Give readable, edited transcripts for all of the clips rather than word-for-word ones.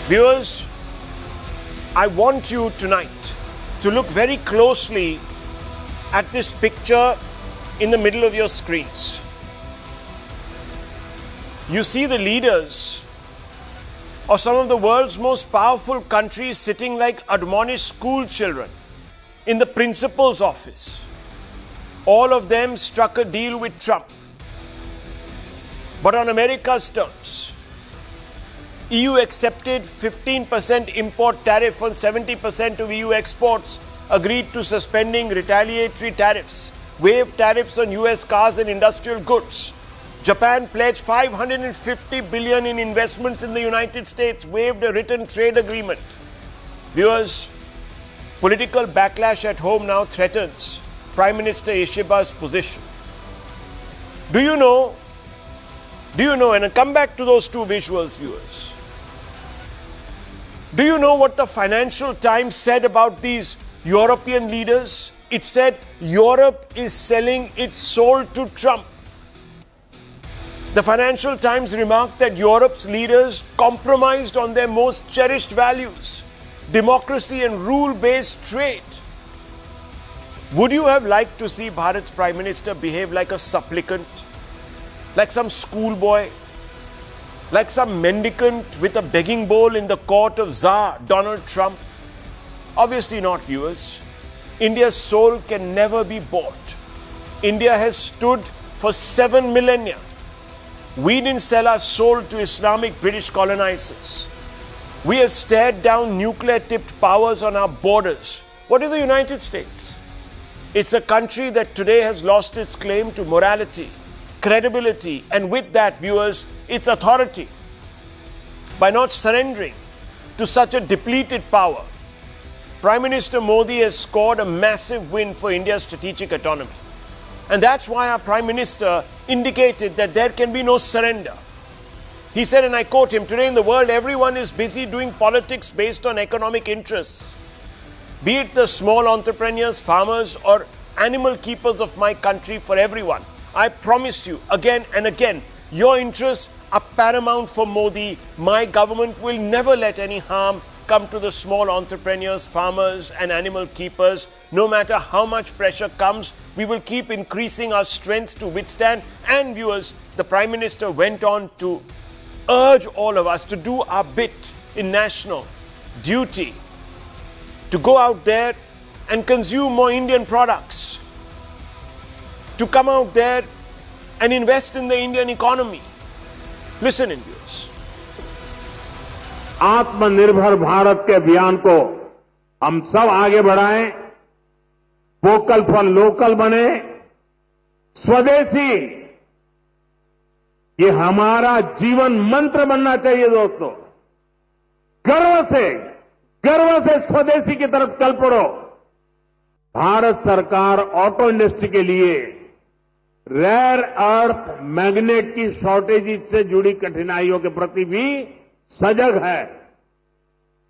Viewers, I want you tonight to look very closely at this picture in the middle of your screens. You see the leaders of some of the world's most powerful countries sitting like admonished school children in the principal's office. All of them struck a deal with Trump. But on America's terms, EU accepted 15% import tariff on 70% of EU exports, agreed to suspending retaliatory tariffs, waived tariffs on US cars and industrial goods. Japan pledged $550 billion in investments in the United States, waived a written trade agreement. Viewers, political backlash at home now threatens Prime Minister Ishiba's position. Do you know, and I'll come back to those two visuals, viewers. Do you know what the Financial Times said about these European leaders? It said Europe is selling its soul to Trump. The Financial Times remarked that Europe's leaders compromised on their most cherished values, democracy and rule-based trade. Would you have liked to see Bharat's Prime Minister behave like a supplicant, like some schoolboy, like some mendicant with a begging bowl in the court of Tsar Donald Trump? Obviously not, viewers. India's soul can never be bought. India has stood for 7 millennia. We didn't sell our soul to Islamic British colonizers. We have stared down nuclear-tipped powers on our borders. What is the United States? It's a country that today has lost its claim to morality, credibility, and with that, viewers, its authority. By not surrendering to such a depleted power, Prime Minister Modi has scored a massive win for India's strategic autonomy. And that's why our Prime Minister indicated that there can be no surrender. He said, and I quote him, "Today in the world, everyone is busy doing politics based on economic interests. Be it the small entrepreneurs, farmers, or animal keepers of my country, for everyone. I promise you, again and again, your interests are paramount for Modi. My government will never let any harm come to the small entrepreneurs, farmers, and animal keepers. No matter how much pressure comes, we will keep increasing our strength to withstand." And viewers, the Prime Minister went on to urge all of us to do our bit in national duty, to go out there and consume more Indian products, to come out there and invest in the Indian economy. Listen in, viewers. आत्मनिर्भर भारत के अभियान को हम सब आगे बढ़ाएं, vocal for local बने, स्वदेशी ये हमारा जीवन मंत्र बनना चाहिए दोस्तों। गर्व से स्वदेशी की तरफ चल पड़ो। भारत सरकार ऑटो इंडस्ट्री के लिए रेयर अर्थ मैग्नेट की शॉर्टेज से जुड़ी कठिनाइयों के प्रति भी सजग है।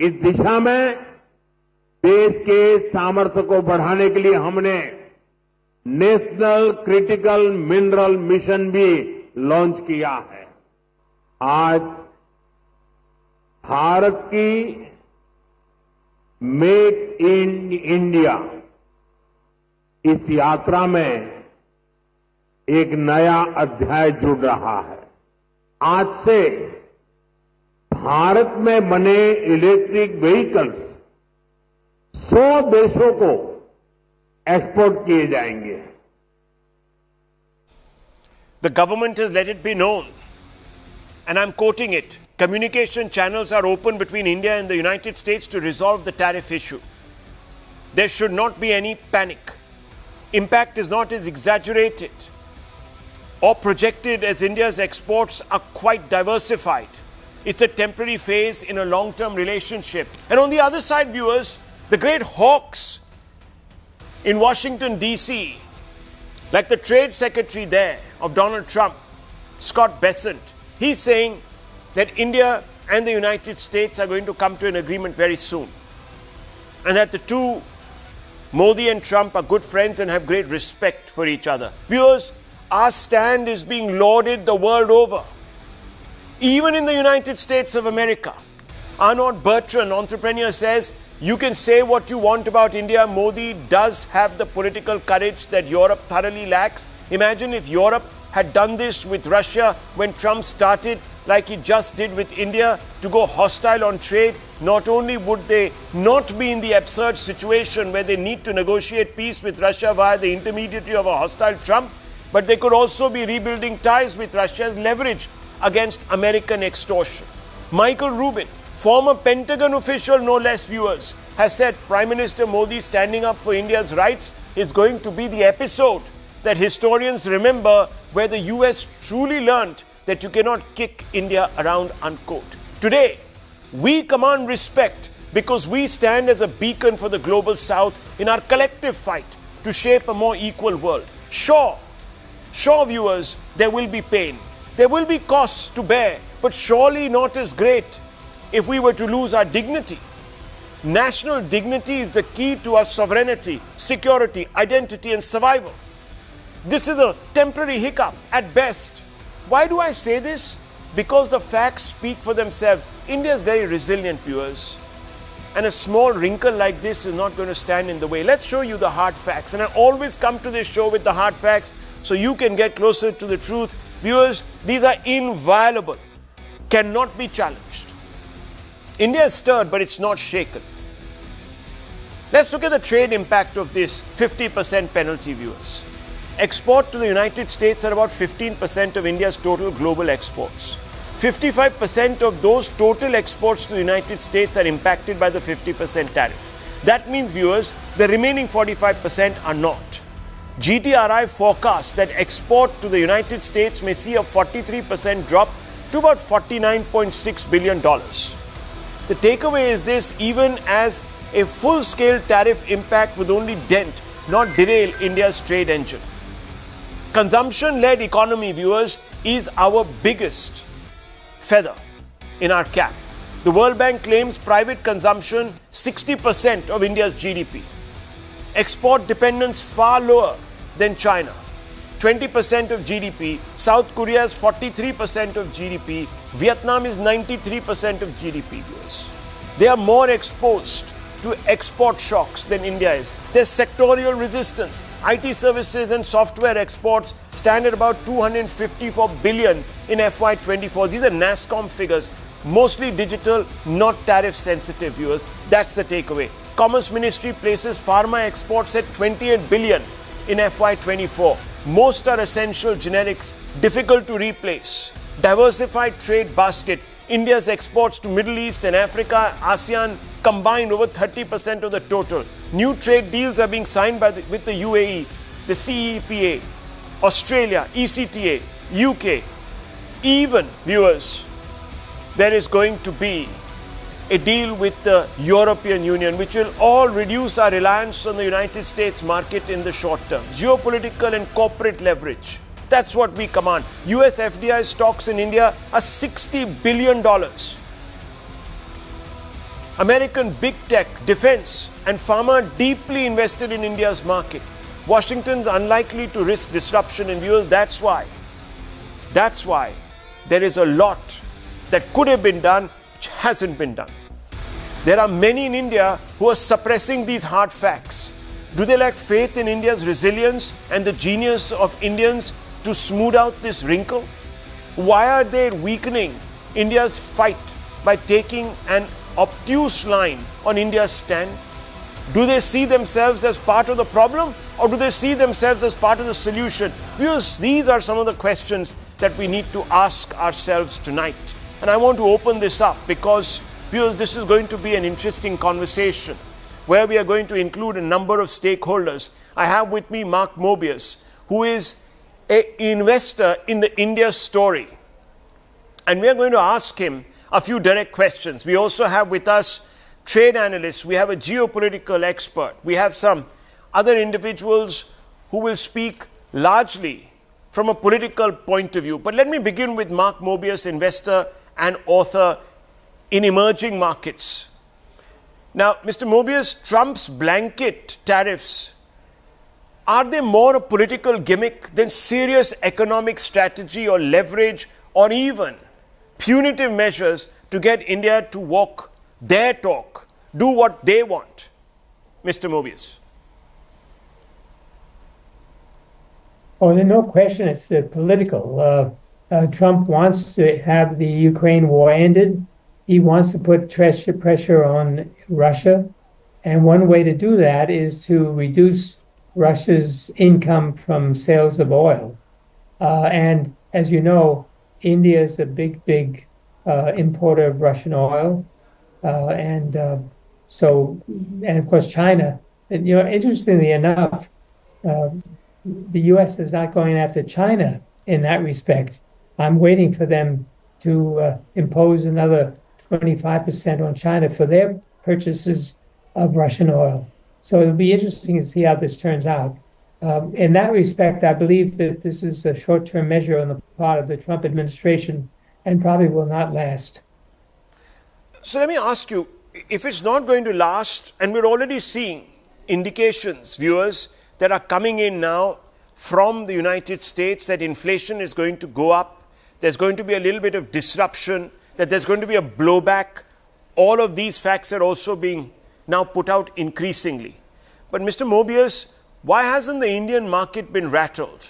इस दिशा में देश के सामर्थ्य को बढ़ाने के लिए हमने नेशनल क्रिटिकल मिनरल मिशन भी लॉन्च किया है। आज भारत की मेक इन इंडिया इस यात्रा में एक नया अध्याय जुड़ रहा है। आज से भारत में बने इलेक्ट्रिक व्हीकल्स 100 देशों को एक्सपोर्ट किए जाएंगे। The government has let it be known, and I'm quoting it, communication channels are open between India and the United States to resolve the tariff issue. There should not be any panic. Impact is not as exaggerated or projected as India's exports are quite diversified. It's a temporary phase in a long-term relationship. And on the other side, viewers, the great hawks in Washington, D.C., like the Trade Secretary there of Donald Trump, Scott Bessent, he's saying that India and the United States are going to come to an agreement very soon. And that the two, Modi and Trump, are good friends and have great respect for each other. Viewers, our stand is being lauded the world over. Even in the United States of America, Arnaud Bertrand, entrepreneur, says, you can say what you want about India. Modi does have the political courage that Europe thoroughly lacks. Imagine if Europe had done this with Russia when Trump started, like he just did with India, to go hostile on trade. Not only would they not be in the absurd situation where they need to negotiate peace with Russia via the intermediary of a hostile Trump, but they could also be rebuilding ties with Russia as leverage against American extortion. Michael Rubin, former Pentagon official, no less, viewers, has said Prime Minister Modi standing up for India's rights is going to be the episode that historians remember where the US truly learned that you cannot kick India around, unquote. Today, we command respect because we stand as a beacon for the global South in our collective fight to shape a more equal world. Sure, viewers, there will be pain. There will be costs to bear, but surely not as great if we were to lose our dignity. National dignity is the key to our sovereignty, security, identity, and survival. This is a temporary hiccup at best. Why do I say this? Because the facts speak for themselves. India is very resilient, viewers. And a small wrinkle like this is not going to stand in the way. Let's show you the hard facts. And I always come to this show with the hard facts so you can get closer to the truth. Viewers, these are inviolable, cannot be challenged. India is stirred, but it's not shaken. Let's look at the trade impact of this 50% penalty, viewers. Export to the United States are about 15% of India's total global exports. 55% of those total exports to the United States are impacted by the 50% tariff. That means, viewers, the remaining 45% are not. GTRI forecasts that export to the United States may see a 43% drop to about $49.6 billion. The takeaway is this: even as a full-scale tariff impact would only dent, not derail India's trade engine. Consumption-led economy, viewers, is our biggest feather in our cap. The World Bank claims private consumption 60% of India's GDP. Export dependence far lower than China, 20% of GDP. South Korea is 43% of GDP. Vietnam is 93% of GDP, viewers. They are more exposed to export shocks than India is. There's sectorial resistance. IT services and software exports stand at about $254 billion in FY24. These are NASSCOM figures, mostly digital, not tariff sensitive, viewers. That's the takeaway. Commerce Ministry places pharma exports at $28 billion in FY24. Most are essential generics, difficult to replace. Diversified trade basket. India's exports to Middle East and Africa, ASEAN combined over 30% of the total. New trade deals are being signed with the UAE, the CEPA, Australia, ECTA, UK. Even, viewers, there is going to be a deal with the European Union, which will all reduce our reliance on the United States market in the short term. Geopolitical and corporate leverage. That's what we command. US FDI stocks in India are $60 billion. American big tech, defense, and pharma deeply invested in India's market. Washington's unlikely to risk disruption in viewers. That's why there is a lot that could have been done, which hasn't been done. There are many in India who are suppressing these hard facts. Do they lack faith in India's resilience and the genius of Indians to smooth out this wrinkle? Why are they weakening India's fight by taking an obtuse line on India's stand? Do they see themselves as part of the problem, or do they see themselves as part of the solution? Viewers, these are some of the questions that we need to ask ourselves tonight. And I want to open this up because, viewers, this is going to be an interesting conversation where we are going to include a number of stakeholders. I have with me Mark Mobius, who is an investor in the India story. And we are going to ask him a few direct questions. We also have with us trade analysts. We have a geopolitical expert. We have some other individuals who will speak largely from a political point of view. But let me begin with Mark Mobius, investor and author in emerging markets. Now, Mr. Mobius, Trump's blanket tariffs, are they more a political gimmick than serious economic strategy or leverage or even punitive measures to get India to walk their talk, do what they want? Mr. Mobius. Oh, there's no question it's political. Trump wants to have the Ukraine war ended. He wants to put pressure on Russia. And one way to do that is to reduce Russia's income from sales of oil. And as you know, India is a big importer of Russian oil. And of course, China. And, interestingly enough, the U.S. is not going after China in that respect. I'm waiting for them to impose another 25% on China for their purchases of Russian oil. So it'll be interesting to see how this turns out. In that respect, I believe that this is a short-term measure on the part of the Trump administration and probably will not last. So let me ask you, if it's not going to last, and we're already seeing indications, viewers, that are coming in now from the United States that inflation is going to go up, there's going to be a little bit of disruption, that there's going to be a blowback. All of these facts are also being now put out increasingly. But Mr. Mobius, why hasn't the Indian market been rattled?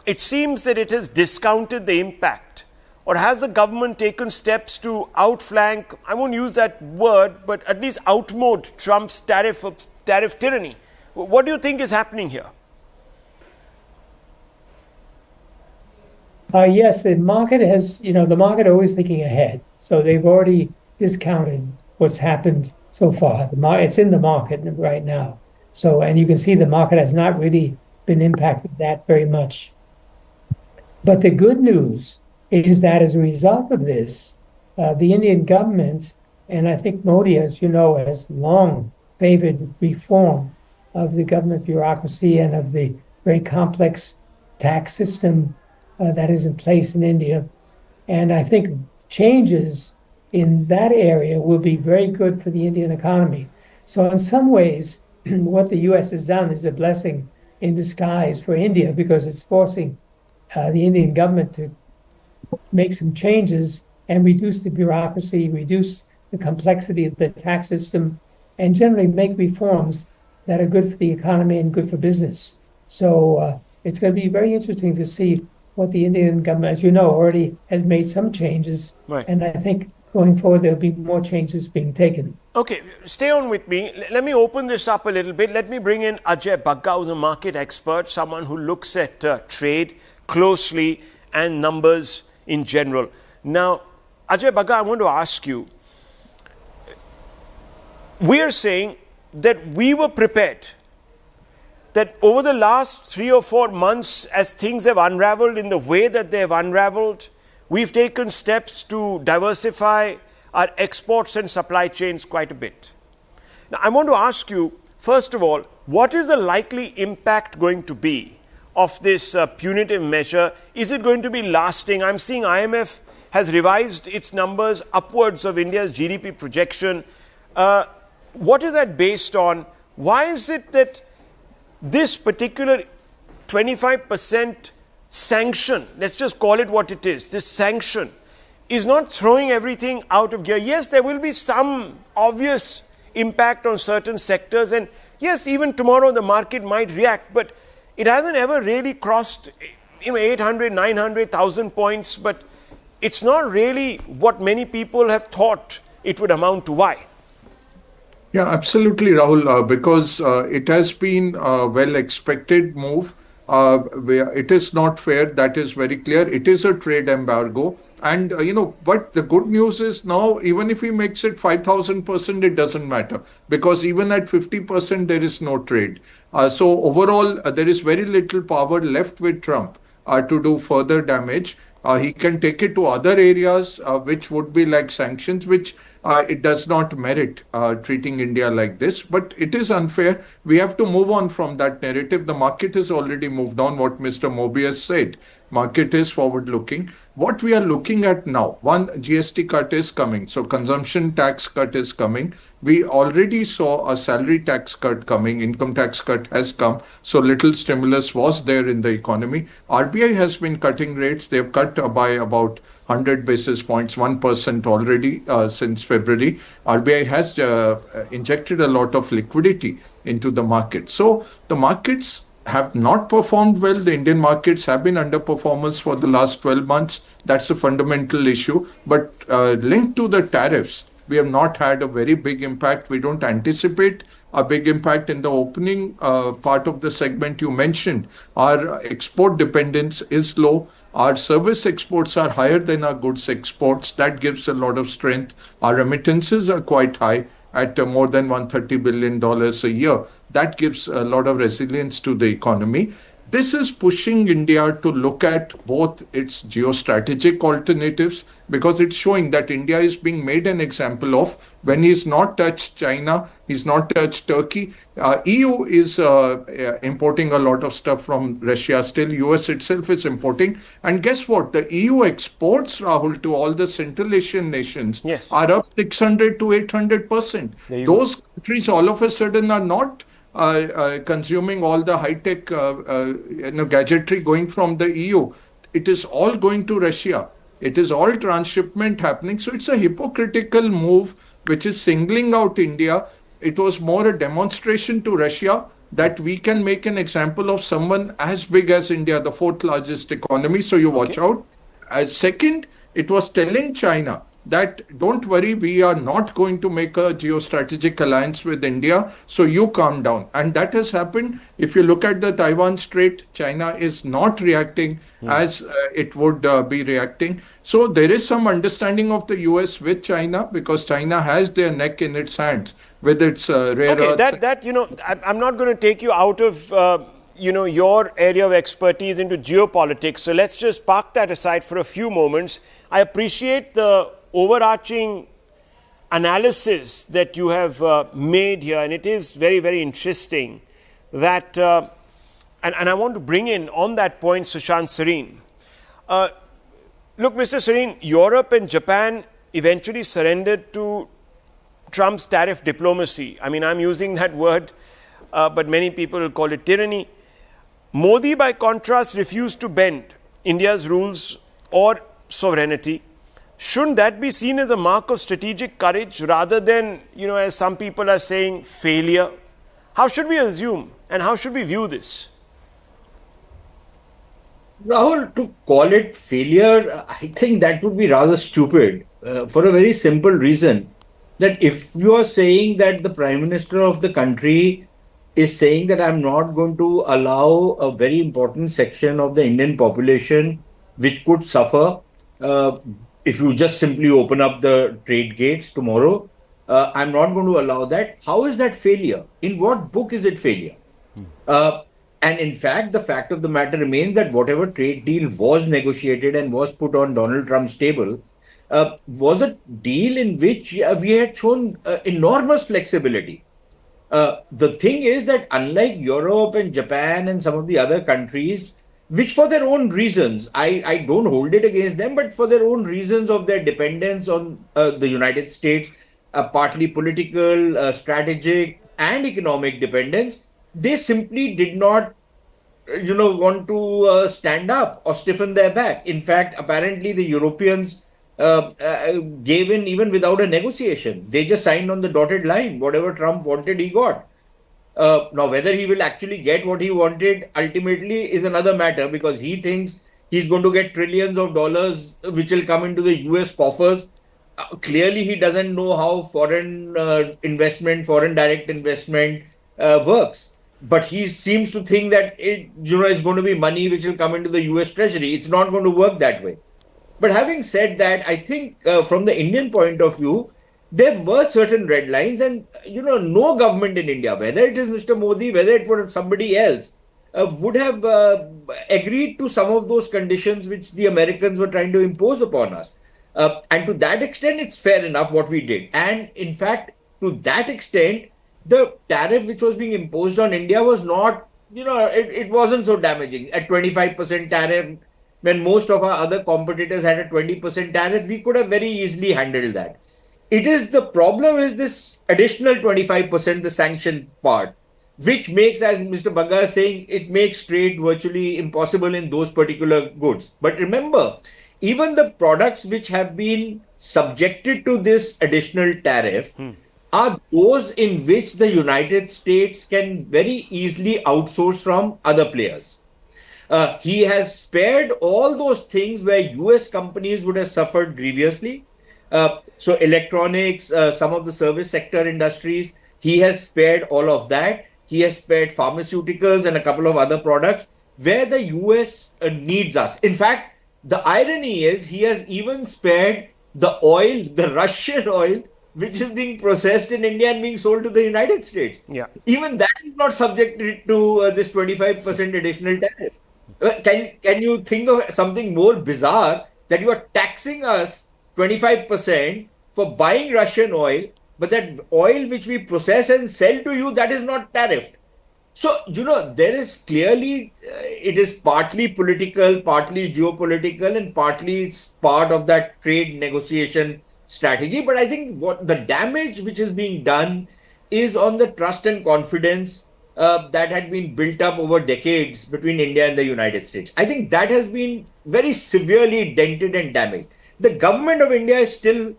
It seems that it has discounted the impact. Or has the government taken steps to outflank, I won't use that word, but at least outmode Trump's tariff tyranny? What do you think is happening here? Yes, the market has, the market always thinking ahead. So they've already discounted what's happened so far. It's in the market right now. So, and you can see the market has not really been impacted that very much. But the good news is that as a result of this, the Indian government, and I think Modi, as you know, has long favored reform of the government bureaucracy and of the very complex tax system that is in place in India. And I think changes in that area will be very good for the Indian economy. So in some ways, what the U.S. has done is a blessing in disguise for India because it's forcing the Indian government to make some changes and reduce the bureaucracy, reduce the complexity of the tax system, and generally make reforms that are good for the economy and good for business. So it's going to be very interesting to see what the Indian government, as you know, already has made some changes. Right. And I think going forward, there'll be more changes being taken. Okay, stay on with me. Let me open this up a little bit. Let me bring in Ajay Bagga, who's a market expert, someone who looks at trade closely and numbers in general. Now, Ajay Bagga, I want to ask you, we are saying that we were prepared, that over the last 3 or 4 months, as things have unraveled in the way that they have unraveled, we've taken steps to diversify our exports and supply chains quite a bit. Now, I want to ask you, first of all, what is the likely impact going to be of this punitive measure? Is it going to be lasting? I'm seeing IMF has revised its numbers upwards of India's GDP projection. What is that based on? Why is it that this particular 25% sanction, let's just call it what it is, this sanction is not throwing everything out of gear? Yes, there will be some obvious impact on certain sectors, and yes, even tomorrow the market might react, but it hasn't ever really crossed 800, 900,000 points, but it's not really what many people have thought it would amount to. Why? Yeah, absolutely, Rahul, because it has been a well-expected move. Where it is not fair, that is very clear. It is a trade embargo. And, but the good news is now, even if he makes it 5,000%, it doesn't matter. Because even at 50%, there is no trade. So overall, there is very little power left with Trump to do further damage. He can take it to other areas, which would be like sanctions, which it does not merit treating India like this. But it is unfair. We have to move on from that narrative. The market has already moved on, what Mr. Mobius said. Market is forward-looking. What we are looking at now, one, GST cut is coming. So consumption tax cut is coming. We already saw a salary tax cut coming. Income tax cut has come. So little stimulus was there in the economy. RBI has been cutting rates. They've cut by about 100 basis points, 1% already since February. RBI has injected a lot of liquidity into the market. So the markets have not performed well. The Indian markets have been underperformers for the last 12 months. That's a fundamental issue. But linked to the tariffs, we have not had a very big impact. We don't anticipate a big impact in the opening part of the segment you mentioned. Our export dependence is low. Our service exports are higher than our goods exports. That gives a lot of strength. Our remittances are quite high at more than $130 billion a year. That gives a lot of resilience to the economy. This is pushing India to look at both its geostrategic alternatives, because it's showing that India is being made an example of when he's not touched China, he's not touched Turkey. EU is importing a lot of stuff from Russia still. US itself is importing. And guess what? The EU exports, Rahul, to all the Central Asian nations are up 600 to 800%. Those countries all of a sudden are not consuming all the high-tech gadgetry going from the EU. It is all going to Russia. It is all transshipment happening. So it's a hypocritical move which is singling out India. It was more a demonstration to Russia that we can make an example of someone as big as India, the fourth largest economy. So you watch out. Second, it was telling China that don't worry, we are not going to make a geostrategic alliance with India, so you calm down. And that has happened. If you look at the Taiwan Strait, China is not reacting as it would be reacting. So there is some understanding of the US with China, because China has their neck in its hands with its rare earths. I'm not going to take you out of your area of expertise into geopolitics. So let's just park that aside for a few moments. I appreciate the overarching analysis that you have made here, and it is very, very interesting that, and I want to bring in on that point Sushant Sareen. Look, Mr. Sareen, Europe and Japan eventually surrendered to Trump's tariff diplomacy. I mean, I'm using that word, but many people will call it tyranny. Modi, by contrast, refused to bend India's rules or sovereignty. Shouldn't that be seen as a mark of strategic courage rather than, as some people are saying, failure? How should we assume and how should we view this? Rahul, to call it failure, I think that would be rather stupid for a very simple reason. That if you are saying that the Prime Minister of the country is saying that I'm not going to allow a very important section of the Indian population which could suffer if you just simply open up the trade gates tomorrow, I'm not going to allow that. How is that failure? In what book is it failure? And in fact, the fact of the matter remains that whatever trade deal was negotiated and was put on Donald Trump's table was a deal in which we had shown enormous flexibility. The thing is that unlike Europe and Japan and some of the other countries, which for their own reasons, I don't hold it against them, but for their own reasons of their dependence on the United States, partly political, strategic and economic dependence, they simply did not, want to stand up or stiffen their back. In fact, apparently the Europeans gave in even without a negotiation. They just signed on the dotted line. Whatever Trump wanted, he got. Now, whether he will actually get what he wanted ultimately is another matter, because he thinks he's going to get trillions of dollars which will come into the US coffers. Clearly, he doesn't know how foreign investment, foreign direct investment works. But he seems to think that it's going to be money which will come into the US Treasury. It's not going to work that way. But having said that, I think from the Indian point of view, there were certain red lines, and no government in India, whether it is Mr. Modi, whether it was somebody else, would have agreed to some of those conditions which the Americans were trying to impose upon us. And to that extent, it's fair enough what we did. And in fact, to that extent, the tariff which was being imposed on India was not, it wasn't so damaging. At 25% tariff, when most of our other competitors had a 20% tariff, we could have very easily handled that. It is the problem is this additional 25%, the sanction part, which makes, as Mr. Bagga is saying, it makes trade virtually impossible in those particular goods. But remember, even the products which have been subjected to this additional tariff are those in which the United States can very easily outsource from other players. He has spared all those things where US companies would have suffered grievously. So electronics, some of the service sector industries, he has spared all of that. He has spared pharmaceuticals and a couple of other products where the US needs us. In fact, the irony is he has even spared the oil, the Russian oil, which is being processed in India and being sold to the United States. Yeah. Even that is not subjected to this 25% additional tariff. Can you think of something more bizarre that you are taxing us 25% for buying Russian oil, but that oil which we process and sell to you, that is not tariffed? So, there is clearly, it is partly political, partly geopolitical, and partly it's part of that trade negotiation strategy. But I think what the damage which is being done is on the trust and confidence that had been built up over decades between India and the United States. I think that has been very severely dented and damaged. The government of India is still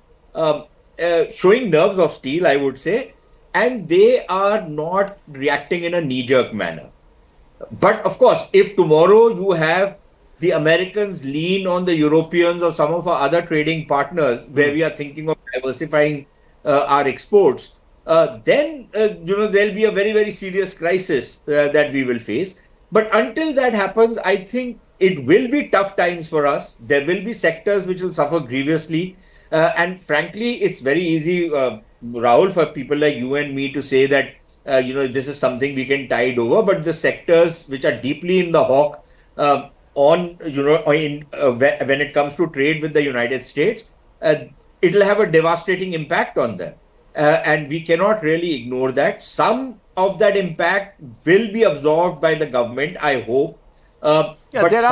showing nerves of steel, I would say, and they are not reacting in a knee-jerk manner. But of course, if tomorrow you have the Americans lean on the Europeans or some of our other trading partners where we are thinking of diversifying our exports, then there'll be a very, very serious crisis that we will face. But until that happens, I think it will be tough times for us. There will be sectors which will suffer grievously. And frankly, it's very easy, Rahul, for people like you and me to say that, this is something we can tide over. But the sectors which are deeply in the hawk when it comes to trade with the United States, it'll have a devastating impact on them. And we cannot really ignore that. Some of that impact will be absorbed by the government, I hope. But there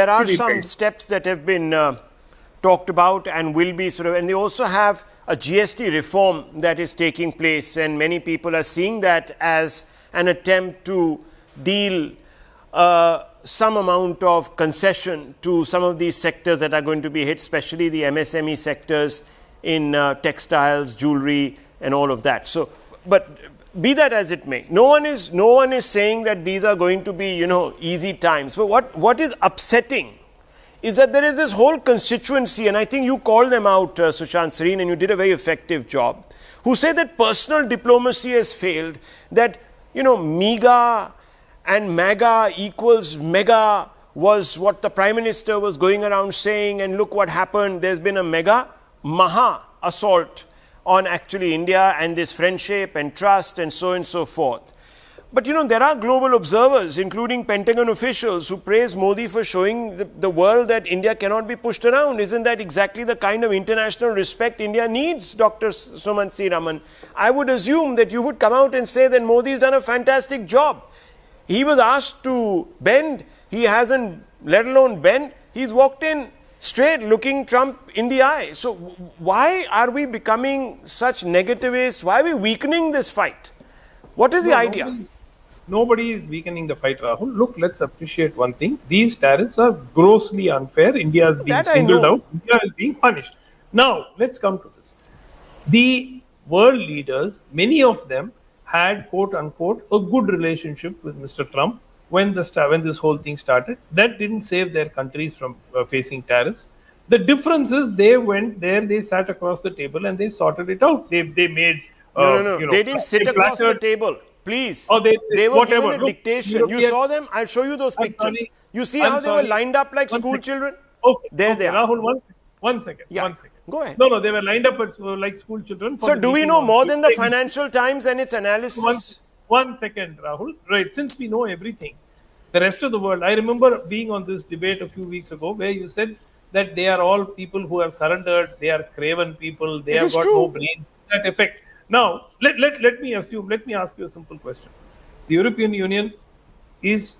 are some steps that have been talked about and will be and they also have a GST reform that is taking place, and many people are seeing that as an attempt to deal some amount of concession to some of these sectors that are going to be hit, especially the MSME sectors in textiles, jewelry, and all of that. So, but be that as it may, no one is saying that these are going to be easy times. But what is upsetting is that there is this whole constituency, and I think you called them out, Sushant Sareen, and you did a very effective job, who say that personal diplomacy has failed, that MEGA and MAGA equals mega was what the Prime Minister was going around saying, and look what happened. There's been a mega Maha assault on actually India and this friendship and trust and so on and so forth. But there are global observers, including Pentagon officials, who praise Modi for showing the world that India cannot be pushed around. Isn't that exactly the kind of international respect India needs, Dr. Sumant Raman? I would assume that you would come out and say that Modi's done a fantastic job. He was asked to bend. He hasn't, let alone bend. He's walked in straight, looking Trump in the eye. So why are we becoming such negativists? Why are we weakening this fight? What is the idea? Nobody is weakening the fight, Rahul. Look, let's appreciate one thing. These tariffs are grossly unfair. India is being singled out. India is being punished. Now, let's come to this. The world leaders, many of them had, quote unquote, a good relationship with Mr. Trump when this whole thing started. That didn't save their countries from facing tariffs. The difference is they went there, they sat across the table and they sorted it out. They made... No. They didn't sit across the table. Please. They were given a dictation. You saw them? I'll show you those pictures. You see how they were lined up like school children? Okay. There they are. Rahul, one second. Yeah. 1 second. Go ahead. No, they were lined up like school children. So do we know more than the Financial Times and its analysis? 1 second, Rahul. Right. Since we know everything, the rest of the world, I remember being on this debate a few weeks ago where you said that they are all people who have surrendered. They are craven people. They have got no brain. That effect. Now, let me ask you a simple question. The European Union has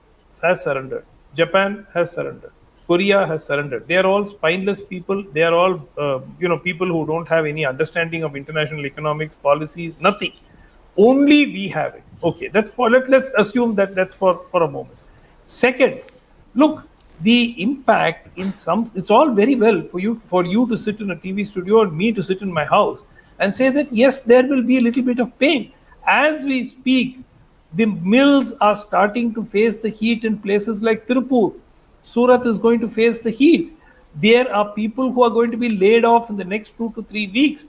surrendered. Japan has surrendered. Korea has surrendered. They are all spineless people. They are all, people who don't have any understanding of international economics, policies, nothing. Only we have it. Okay, let's assume that that's for a moment. Second, look, the impact in some, it's all very well for you to sit in a TV studio and me to sit in my house and say that yes, there will be a little bit of pain. As we speak, the mills are starting to face the heat in places like Tirupur. Surat is going to face the heat. There are people who are going to be laid off in the next 2 to 3 weeks.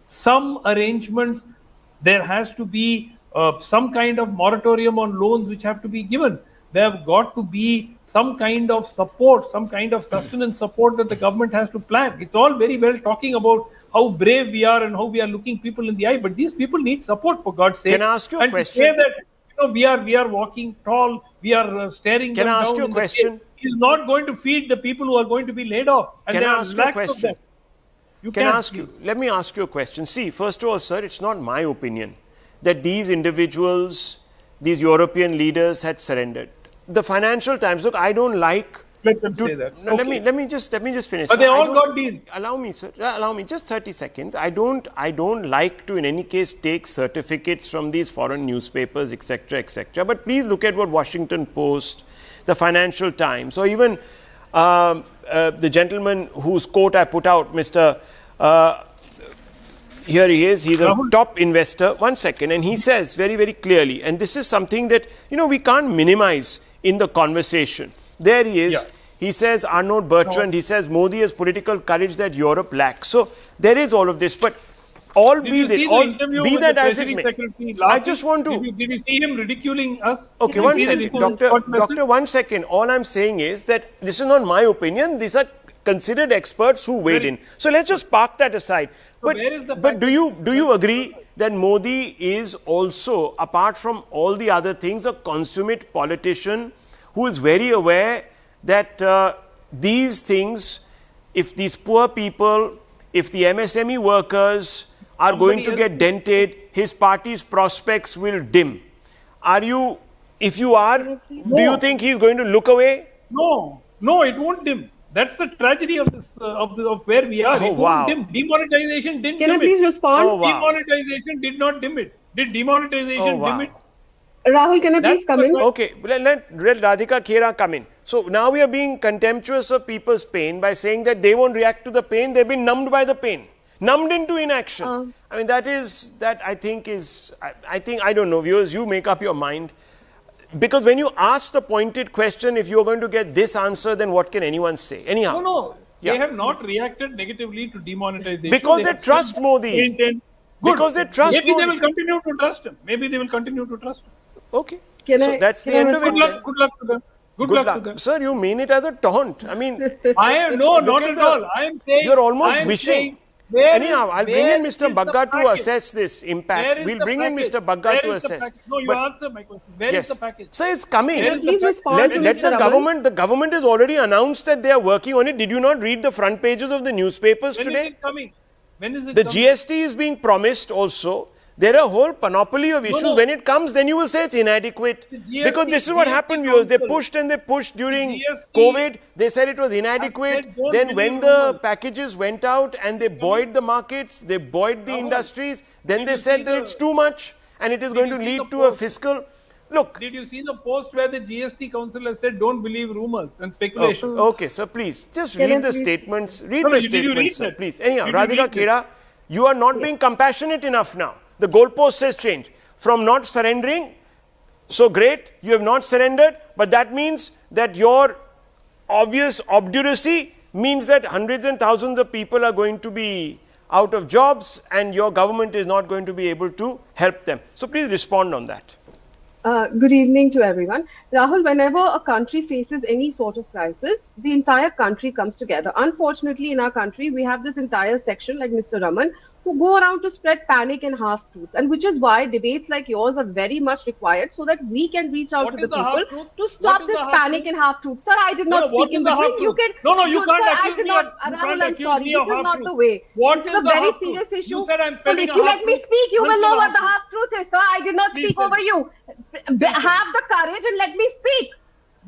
Some arrangements, there has to be some kind of moratorium on loans which have to be given. There have got to be some kind of support, some kind of sustenance support that the government has to plan. It's all very well talking about how brave we are and how we are looking people in the eye, but these people need support, for God's sake. Can I ask you a and question? To say that we are walking tall, we are staring Can them I ask down you a in question? the face, is not going to feed the people who are going to be laid off. And Can there I are ask you a lakhs of question? them. You Can can I ask you? Let me ask you a question. See, first of all, sir, it's not my opinion that these individuals, these European leaders had surrendered. The Financial Times, look, I don't like Let them say that. No, Okay. let me just finish. But they I all don't- got deals. Allow me, sir. Allow me just 30 seconds. I don't like to in any case take certificates from these foreign newspapers, etc., etc. But please look at what Washington Post, the Financial Times, or even the gentleman whose quote I put out, Mr. Here he is. He's a Rahul. top investor. One second, and he says very, very clearly, and this is something that we can't minimize in the conversation. There he is. Yeah. He says, Arnold Bertrand, he says, Modi has political courage that Europe lacks. So there is all of this. But all Did be you that, see the all interview be with that the as it Treasury may. Secretary So I laughing? just want to. Did you see him ridiculing us? Okay, Did you one see the second. little Doctor, short message? Doctor, one second. All I'm saying is that this is not my opinion. These are considered experts who weighed in. So let's just park that aside. But, where is the but do you agree that Modi is also, apart from all the other things, a consummate politician who is very aware that these things, if these poor people, if the MSME workers are going to get dented, his party's prospects will dim. Are you, if you are, do you think he's going to look away? No, it won't dim. That's the tragedy of this of where we are. Oh, It won't wow. dim. Demonetization didn't Can dim I please it. respond? Oh, wow. Demonetization did not dim it. Did demonetization Oh, wow. dim it? Rahul, can I That's please come the in? question. Okay, let Radhika Khera come in. So now we are being contemptuous of people's pain by saying that they won't react to the pain. They've been numbed by the pain, numbed into inaction. I mean, that I think is, I don't know, viewers, you make up your mind. Because when you ask the pointed question, if you're going to get this answer, then what can anyone say? Anyhow. No. Yeah. They have not reacted negatively to demonetization. Because they have trust said Modi. intent. Good. Because they trust Maybe Modi. they will continue to trust him. Maybe they will continue to trust him. Okay. Can So I- that's the can I end of it. respond? Good luck to them. Good luck to them. Sir, you mean it as a taunt. I mean, I am not Look at at the- all. I am saying you're almost I am wishing. saying, where Anyhow, is- I'll bring where in Mr. is the Bagga to package? assess this Where impact. is We'll the bring in package? Mr. Bagga Where to is the assess. package? No, you But- answer my question. Where is the package? So it's coming. Where is Please the respond Let, to let Mr. the Raman. government has already announced that they are working on it. Did you not read the front pages of the newspapers When is today? it coming? When is it The coming? GST is being promised also. There are a whole panoply of issues. no. When it comes, then you will say it's inadequate. GST Because this is what GST happened, viewers. They council. pushed and they pushed during GST COVID. They said it was inadequate. I said don't Then believe when the rumors. packages went out and they buoyed the markets, they buoyed the Rahul, industries, then did they you said see that the- it's too much and it is going you to see lead the to a post? fiscal. Look, Did you see the post where the GST council has said don't believe rumors and speculation? okay, sir, please just Can I read the please- statements. Read No, the did you read statements, sir, that? please. Anyhow, Did you Radhika read that? Khera, you are not being compassionate enough now. The goalpost has changed. From not surrendering, so great, you have not surrendered, but that means that your obvious obduracy means that hundreds and thousands of people are going to be out of jobs and your government is not going to be able to help them. So please respond on that. Good evening to everyone. Rahul, whenever a country faces any sort of crisis, the entire country comes together. Unfortunately, in our country, we have this entire section, like Mr. Raman, who go around to spread panic and half-truths, and which is why debates like yours are very much required so that we can reach out What to is the the people half-truth? to stop What is this the panic and half-truths. Sir, I did not No, what speak in is the between. You can. half-truth? No, you can't sir, I accuse did me not. of- you Rahul, can't I'm accuse sorry. me This of is not half-truth. the way. What This is is a the very half-truth? serious issue. You said I'm So spreading if a you let me half-truth. speak, you What will is know the what the half-truth? half-truth is, sir. I did not Please speak tell over me. you. Have the courage and let me speak.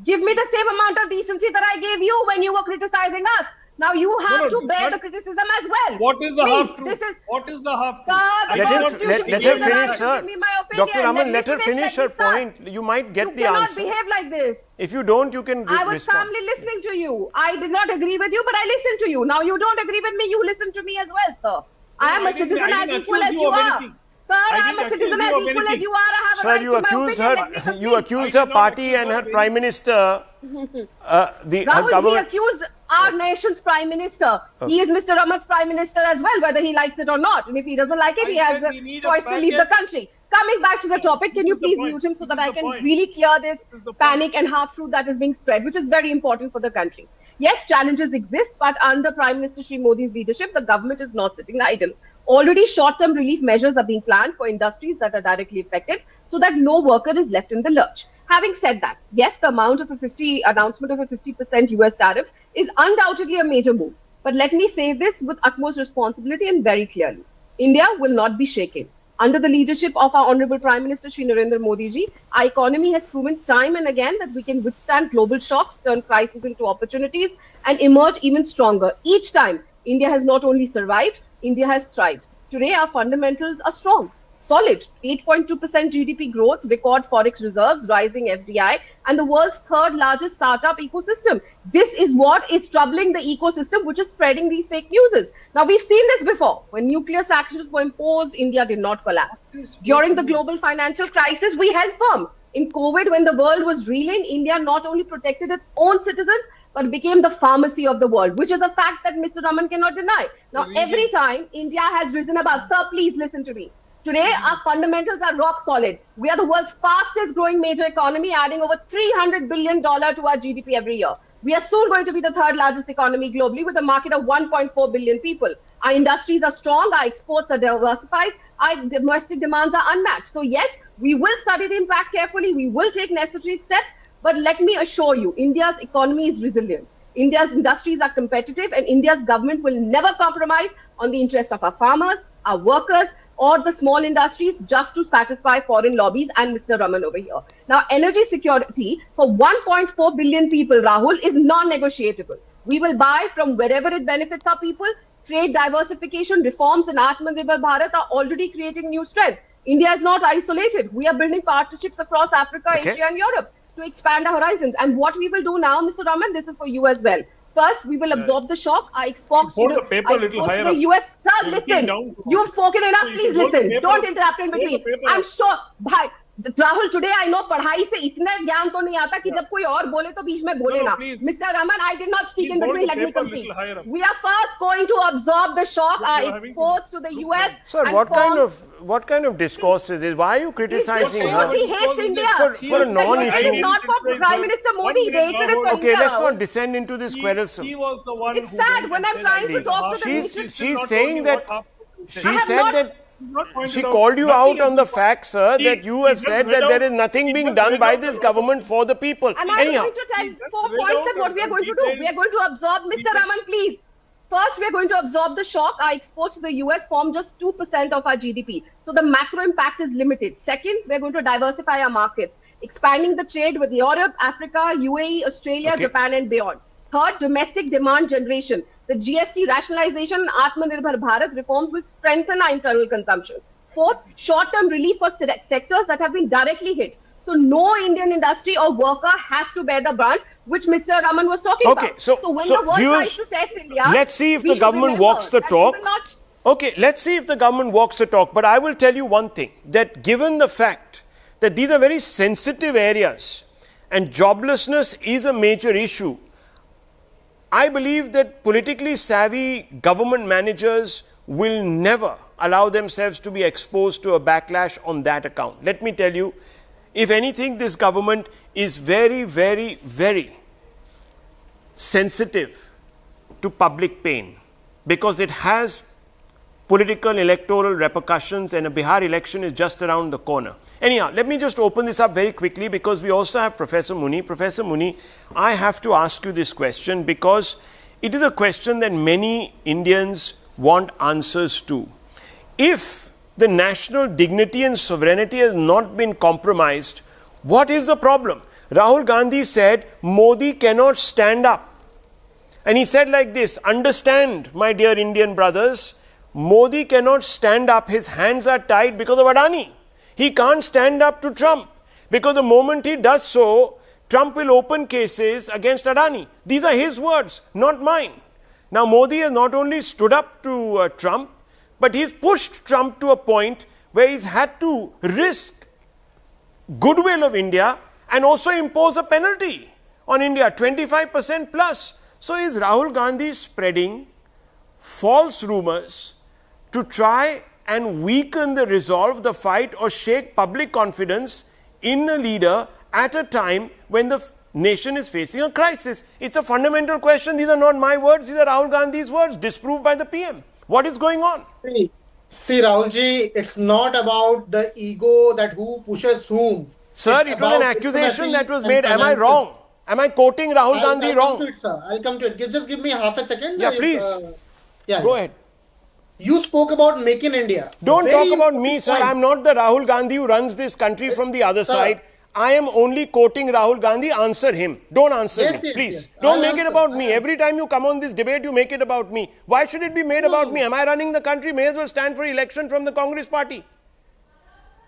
Give me the same amount of decency that I gave you when you were criticizing us. Now you have to bear but the criticism as well. what is the Please, half truth? this is What is the half Sir, truth? the Let Constitution her gives the finish, right to sir. give me my opinion. Dr. Raman, let her me finish let her me start. point. You might get You the cannot answer. behave like this. If you don't, you can I was respond. calmly listening to you. I did not agree with you, but I listened to you. Now you don't agree with me, you listen to me as well, sir. I am a citizen as equal as you are. Sir, I am a citizen as equal as you are. I have a Sir, right you to my accused opinion. her. Let me complete. You accused her party and her prime minister. Her Rahul, he government. accused our nation's prime minister. He is Mr. Raman's prime minister as well, whether he likes it or not. And if he doesn't like it, he has the choice to leave the country. Coming back to the topic, can you please mute him so that I can really clear this panic and half-truth that is being spread, which is very important for the country. Yes, challenges exist, but under Prime Minister Shri Modi's leadership, the government is not sitting idle. Already short-term relief measures are being planned for industries that are directly affected so that no worker is left in the lurch. Having said that, yes, the announcement of a 50% US tariff is undoubtedly a major move. But let me say this with utmost responsibility and very clearly. India will not be shaken. Under the leadership of our Honorable Prime Minister Shri Narendra Modi ji, our economy has proven time and again that we can withstand global shocks, turn crises into opportunities, and emerge even stronger. Each time, India has not only survived, India has thrived. Today, our fundamentals are strong, solid. 8.2% GDP growth, record forex reserves, rising FDI, and the world's third largest startup ecosystem. This is what is troubling the ecosystem, which is spreading these fake news. Now, we've seen this before. When nuclear sanctions were imposed, India did not collapse. During the global financial crisis, we held firm. In COVID, when the world was reeling, India not only protected its own citizens, but became the pharmacy of the world, which is a fact that Mr. Raman cannot deny. Now, every time India has risen above, sir, please listen to me. Today, our fundamentals are rock solid. We are the world's fastest growing major economy, adding over $300 billion to our GDP every year. We are soon going to be the third largest economy globally with a market of 1.4 billion people. Our industries are strong, our exports are diversified, our domestic demands are unmatched. So yes, we will study the impact carefully, we will take necessary steps, but let me assure you, India's economy is resilient. India's industries are competitive and India's government will never compromise on the interest of our farmers, our workers, or the small industries just to satisfy foreign lobbies and Mr. Raman over here. Now, energy security for 1.4 billion people, Rahul, is non-negotiable. We will buy from wherever it benefits our people. Trade diversification, reforms in Atmanirbhar Bharat are already creating new strength. India is not isolated. We are building partnerships across Africa, Asia, and Europe to expand our horizons. And what we will do now, Mr. Raman, this is for you as well. First, we will absorb the shock. I export to the US. Sir, listen. You've spoken enough. Please listen. Don't interrupt in between. I'm sure. Bhai, Rahul, today I know पढ़ाई से इतना ज्ञान तो नहीं आता कि जब कोई और बोले तो बीच में बोले ना. Mr. Raman, I did not speak in between. Let me complete. We are first going to absorb the shock. Our exports to the US. Sir, what kind of discourse is this? Why are you criticizing her? He hates India. For a non-issue. It's not for Prime Minister Modi. The hatred is for Okay, India. let's not descend into this quarrelsome. He was the one It's sad when I'm trying to talk to the nation. She's saying that she said not- that she called you out on the fact, sir, that you have said that there is nothing being done by this government for the people. And I'm Anyhow, going to tell 4 points of what we are going to do. We are going to absorb, Mr. Raman, please. First, we are going to absorb the shock. Our exports to the US form just 2% of our GDP. So the macro impact is limited. Second, we are going to diversify our markets, expanding the trade with Europe, Africa, UAE, Australia, Japan, and beyond. Third, domestic demand generation. The GST rationalization and Atmanirbhar Bharat reforms will strengthen our internal consumption. Fourth, short-term relief for sectors that have been directly hit. So no Indian industry or worker has to bear the brunt, which Mr. Raman was talking about. So when the world tries to test India, let's see if we the should government remember walks the that we talk. will not- Okay, let's see if the government walks the talk. But I will tell you one thing, that given the fact that these are very sensitive areas and joblessness is a major issue, I believe that politically savvy government managers will never allow themselves to be exposed to a backlash on that account. Let me tell you, if anything, this government is very, very, very sensitive to public pain because it has political electoral repercussions and a Bihar election is just around the corner. Anyhow, let me just open this up very quickly because we also have Professor Muni. Professor Muni, I have to ask you this question because it is a question that many Indians want answers to. If the national dignity and sovereignty has not been compromised, what is the problem? Rahul Gandhi said Modi cannot stand up. And he said like this, understand, my dear Indian brothers, Modi cannot stand up. His hands are tied because of Adani. He can't stand up to Trump because the moment he does so, Trump will open cases against Adani. These are his words, not mine. Now, Modi has not only stood up to Trump, but he's pushed Trump to a point where he's had to risk goodwill of India and also impose a penalty on India, 25% plus. So is Rahul Gandhi spreading false rumors to try and weaken the resolve, the fight, or shake public confidence in a leader at a time when the nation is facing a crisis? It's a fundamental question. These are not my words, these are Rahul Gandhi's words, disproved by the PM. What is going on? See, Rahulji, it's not about the ego that who pushes whom. Sir, it was an accusation that was made. Am I wrong? Am I quoting Rahul Gandhi wrong? I'll come to it, sir. I'll come to it. Just give me half a second. Yeah, please. Go ahead. You spoke about Make in India. Don't talk about me, sir. I'm not the Rahul Gandhi who runs this country from the other side. I am only quoting Rahul Gandhi. Answer him. Don't answer me, please. Don't make it about me. Every time you come on this debate, you make it about me. Why should it be made about me? Am I running the country? May as well stand for election from the Congress party.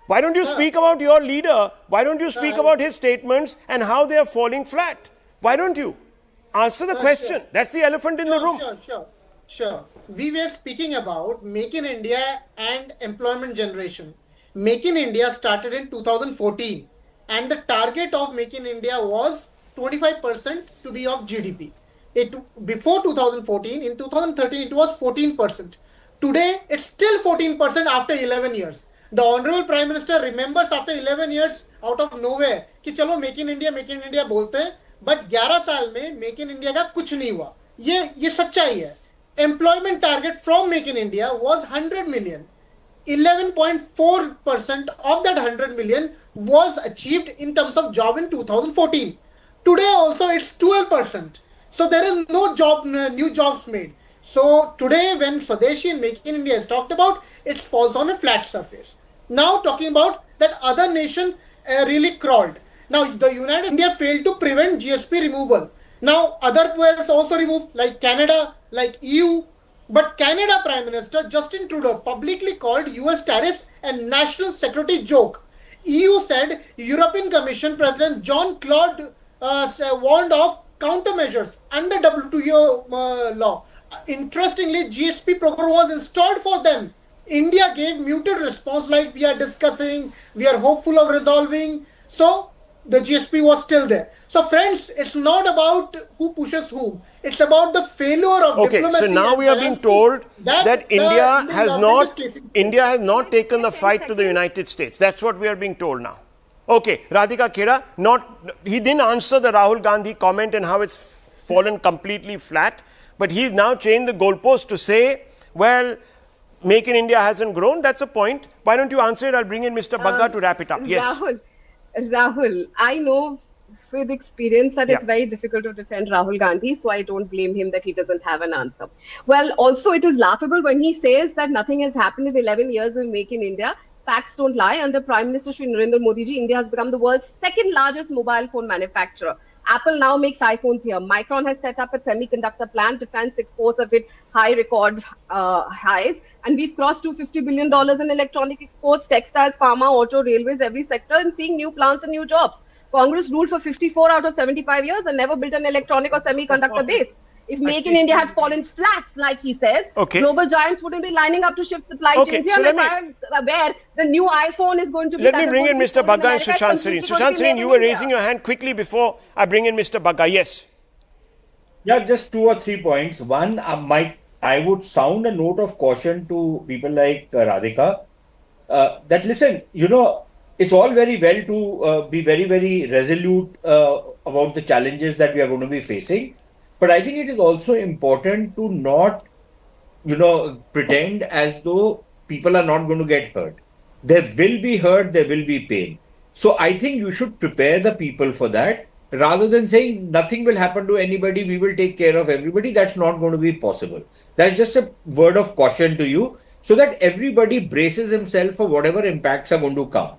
Why don't you speak about your leader? Why don't you speak about his statements and how they are falling flat? Why don't you? Answer the question. That's the elephant in the room. Sure. We were speaking about Make in India and employment generation. Make in India started in 2014 and the target of Make in India was 25% to be of GDP. Before 2014, in 2013 it was 14%. Today it's still 14% after 11 years. The Honorable Prime Minister remembers after 11 years out of nowhere कि चलो Make in India बोलते हैं, but 11 साल में Make in India का कुछ नहीं हुआ. ये सच्चाई है. Employment target from Make in India was 100 million. 11.4% of that 100 million was achieved in terms of job in 2014. Today also it's 12%. So there is no new jobs made. So today when Swadeshi and Make in India is talked about, it falls on a flat surface. Now talking about that other nation really crawled. Now the United India failed to prevent GSP removal. Now other players also removed like Canada, like EU. But Canada Prime Minister Justin Trudeau publicly called US tariffs a national security joke. EU said European Commission President Jean-Claude warned of countermeasures under WTO law. Interestingly, GSP program was installed for them. India gave muted response like we are discussing, we are hopeful of resolving. So the GSP was still there. So friends, it's not about who pushes whom. It's about the failure of diplomacy. So now we are being told that India has not taken the fight to the United States. That's what we are being told now. Okay, Radhika Khera, he didn't answer the Rahul Gandhi comment and how it's fallen completely flat. But he's now changed the goalpost to say, well, Make in India hasn't grown. That's a point. Why don't you answer it? I'll bring in Mr. Bagga to wrap it up. Yes. Rahul, I know with experience that it's very difficult to defend Rahul Gandhi, so I don't blame him that he doesn't have an answer. Well, also it is laughable when he says that nothing has happened in 11 years of Make in India. Facts don't lie. Under Prime Minister Shri Narendra Modi ji, India has become the world's second largest mobile phone manufacturer. Apple now makes iPhones here. Micron has set up a semiconductor plant. Defense exports have hit high record highs. And we've crossed $250 billion in electronic exports, textiles, pharma, auto, railways, every sector, and seeing new plants and new jobs. Congress ruled for 54 out of 75 years and never built an electronic or semiconductor base. If Make in India had fallen flat, like he says, global giants wouldn't be lining up to shift supply chains. So where the new iPhone is going to be. Let me bring in Mr. Bagga and Sushant Sareen. Sushant Sareen, you were raising your hand quickly before I bring in Mr. Bagga. Yes. Yeah, just 2 or 3 points. One, I would sound a note of caution to people like Radhika that listen, it's all very well to be very, very resolute about the challenges that we are going to be facing. But I think it is also important to not, pretend as though people are not going to get hurt. There will be hurt, there will be pain. So I think you should prepare the people for that rather than saying nothing will happen to anybody, we will take care of everybody. That's not going to be possible. That's just a word of caution to you so that everybody braces himself for whatever impacts are going to come.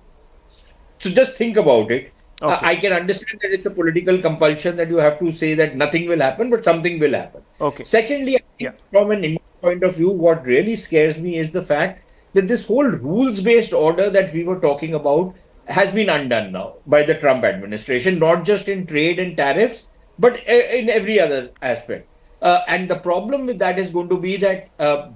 So just think about it. Okay. I can understand that it's a political compulsion that you have to say that nothing will happen, but something will happen. Okay. Secondly, I think from an Indian point of view, what really scares me is the fact that this whole rules-based order that we were talking about has been undone now by the Trump administration, not just in trade and tariffs, but in every other aspect. And the problem with that is going to be that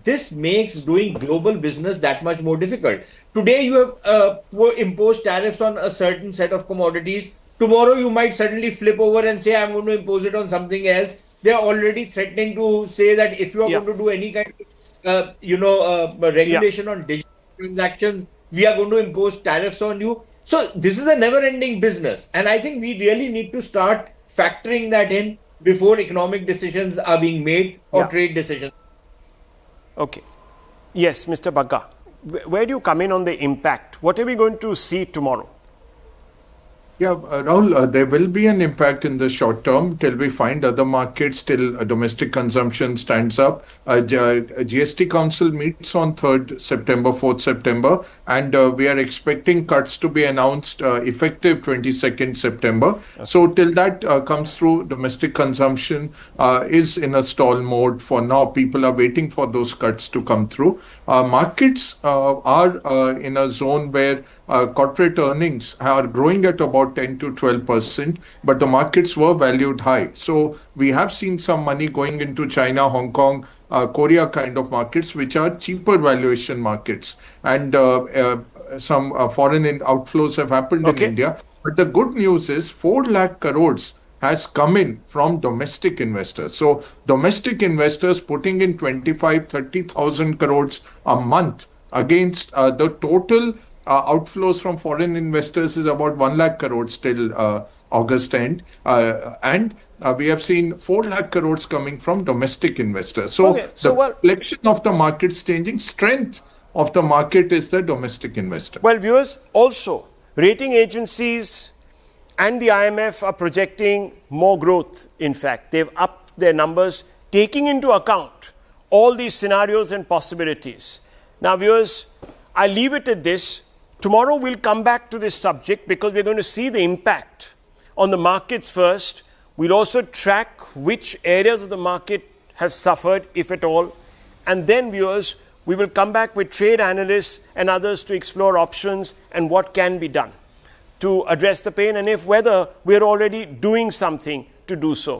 this makes doing global business that much more difficult. Today, you have imposed tariffs on a certain set of commodities. Tomorrow, you might suddenly flip over and say, I'm going to impose it on something else. They are already threatening to say that if you are going to do any kind of, regulation on digital transactions, we are going to impose tariffs on you. So this is a never-ending business. And I think we really need to start factoring that in before economic decisions are being made or trade decisions. Okay. Yes, Mr. Bagga. Where do you come in on the impact? What are we going to see tomorrow? Yeah, Rahul, there will be an impact in the short term till we find other markets, till domestic consumption stands up. GST Council meets on 3rd September, 4th September, and we are expecting cuts to be announced effective 22nd September. So till that comes through, domestic consumption is in a stall mode for now. People are waiting for those cuts to come through. Markets are in a zone where corporate earnings are growing at about 10 to 12%, but the markets were valued high. So we have seen some money going into China, Hong Kong, Korea kind of markets, which are cheaper valuation markets. And some foreign outflows have happened in India. But the good news is 4 lakh crores has come in from domestic investors. So domestic investors putting in 30,000 crores a month against the total outflows from foreign investors is about 1 lakh crores till August end. And we have seen 4 lakh crores coming from domestic investors. So, the reflection of the markets changing, strength of the market is the domestic investor. Well, viewers, also rating agencies and the IMF are projecting more growth. In fact, they've upped their numbers, taking into account all these scenarios and possibilities. Now, viewers, I leave it at this. Tomorrow we'll come back to this subject because we're going to see the impact on the markets first. We'll also track which areas of the market have suffered, if at all. And then, viewers, we will come back with trade analysts and others to explore options and what can be done to address the pain and if whether we're already doing something to do so.